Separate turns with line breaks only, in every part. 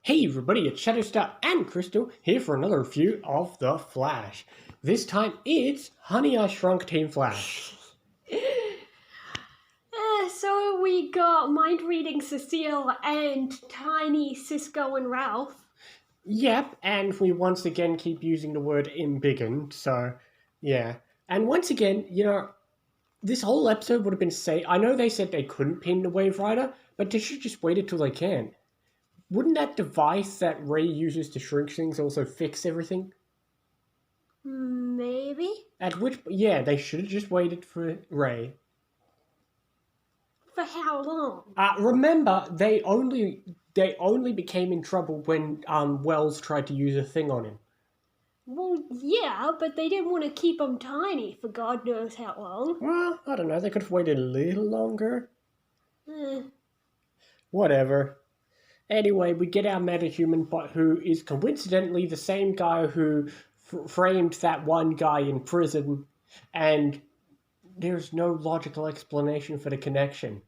Hey everybody, it's Shadowstar and Crystal here for another review of The Flash. This time it's Honey, I Shrunk Team Flash.
So we got mind-reading Cecile and tiny Cisco and Ralph.
Yep, and we once again keep using the word embiggened, so yeah. And once again, this whole episode would have been safe. I know they said they couldn't pin the Wave Rider, but they should just wait until they can. Wouldn't that device that Ray uses to shrink things also fix everything?
Maybe.
They should have just waited for Ray.
For how long?
Remember, they only became in trouble when Wells tried to use a thing on him.
Well, yeah, but they didn't want to keep him tiny for God knows how long.
Well, I don't know. They could have waited a little longer. Whatever. Anyway, we get our metahuman, but who is coincidentally the same guy who framed that one guy in prison, and there's no logical explanation for the connection.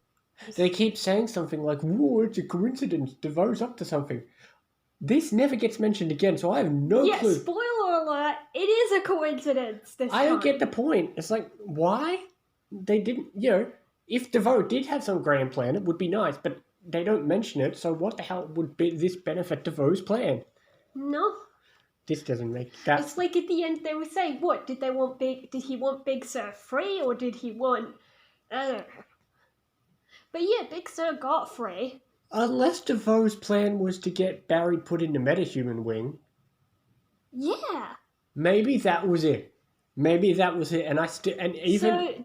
They keep saying something like, "Whoa, it's a coincidence. DeVoe's up to something." This never gets mentioned again, so I have no clue.
Yeah, spoiler alert, it is a coincidence this time.
I don't get the point. It's like, why? They didn't, if DeVoe did have some grand plan, it would be nice, but they don't mention it, so what the hell would this benefit DeVoe's plan?
No.
This doesn't make that...
It's like at the end they were saying, what, did he want Big Sir free, or did he want... But yeah, Big Sir got free.
Unless DeVoe's plan was to get Barry put in the metahuman wing.
Yeah.
Maybe that was it.
So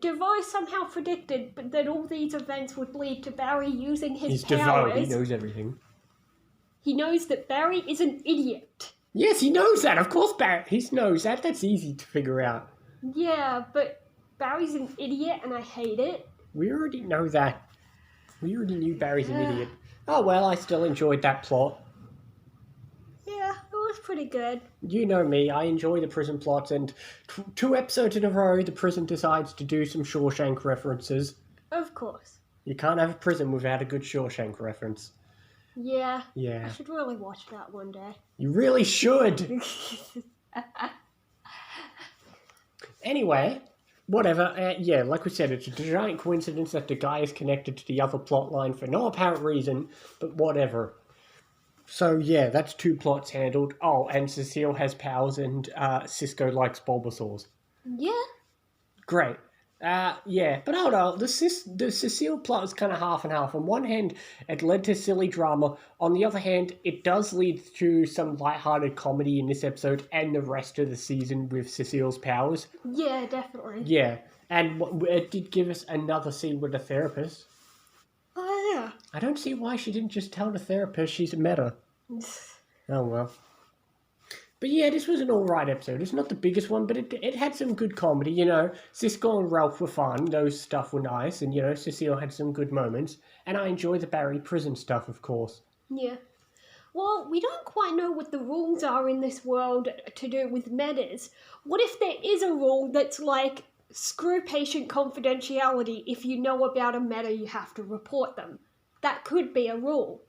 DeVoe somehow predicted that all these events would lead to Barry using his powers.
DeVoe, he knows everything.
He knows that Barry is an idiot.
Yes, he knows that. Of course, he knows that. That's easy to figure out.
Yeah, but Barry's an idiot, and I hate it.
We already know that. We already knew Barry's an idiot. Oh well, I still enjoyed that plot.
Yeah, it was pretty good.
You know me, I enjoy the prison plots, and 2 episodes in a row, the prison decides to do some Shawshank references.
Of course.
You can't have a prison without a good Shawshank reference.
Yeah.
Yeah.
I should really watch that one day.
You really should! Anyway, whatever. Like we said, it's a giant coincidence that the guy is connected to the other plot line for no apparent reason, but whatever. So, yeah, that's 2 plots handled. Oh, and Cecile has powers and Cisco likes Bulbasaurs.
Yeah.
Great. But hold on, the Cecile plot is kind of half and half. On one hand, it led to silly drama. On the other hand, it does lead to some lighthearted comedy in this episode and the rest of the season with Cecile's powers.
Yeah, definitely.
Yeah, and it did give us another scene with the therapist.
Oh, yeah.
I don't see why she didn't just tell the therapist she's a meta. Oh, well. But yeah, this was an alright episode. It's not the biggest one, but it had some good comedy, Cisco and Ralph were fun. Those stuff were nice. And, Cecile had some good moments. And I enjoy the Barry prison stuff, of course.
Yeah. Well, we don't quite know what the rules are in this world to do with metas. What if there is a rule that's like, screw patient confidentiality. If you know about a meta, you have to report them. That could be a rule.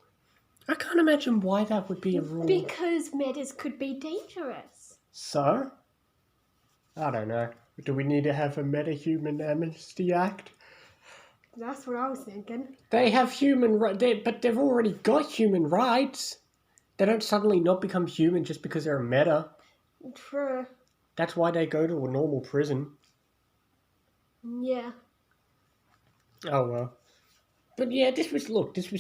I can't imagine why that would be a rule.
Because metas could be dangerous.
So? I don't know. Do we need to have a metahuman amnesty act?
That's what I was thinking.
They have human rights, but they've already got human rights. They don't suddenly not become human just because they're a meta.
True.
That's why they go to a normal prison.
Yeah.
Oh well. But yeah, this was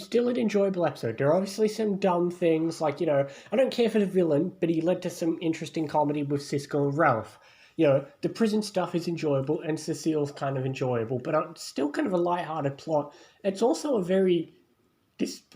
still an enjoyable episode. There are obviously some dumb things, like, I don't care for the villain, but he led to some interesting comedy with Cisco and Ralph. The prison stuff is enjoyable, and Cecile's kind of enjoyable, but it's still kind of a lighthearted plot. It's also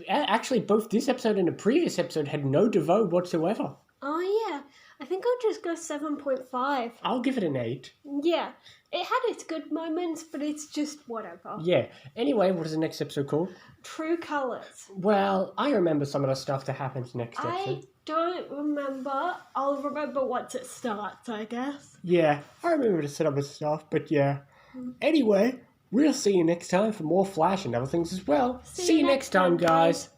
actually, both this episode and the previous episode had no DeVoe whatsoever.
Oh, yeah. I think I'll just go 7.5.
I'll give it an 8.
Yeah. It had its good moments, but it's just whatever.
Yeah. Anyway, what is the next episode called?
True Colours.
Well, I remember some of the stuff that happens next episode.
I don't remember. I'll remember once it starts, I guess.
Yeah, I remember the setup and stuff, but yeah. Anyway, we'll see you next time for more Flash and other things as well. See you next time, guys.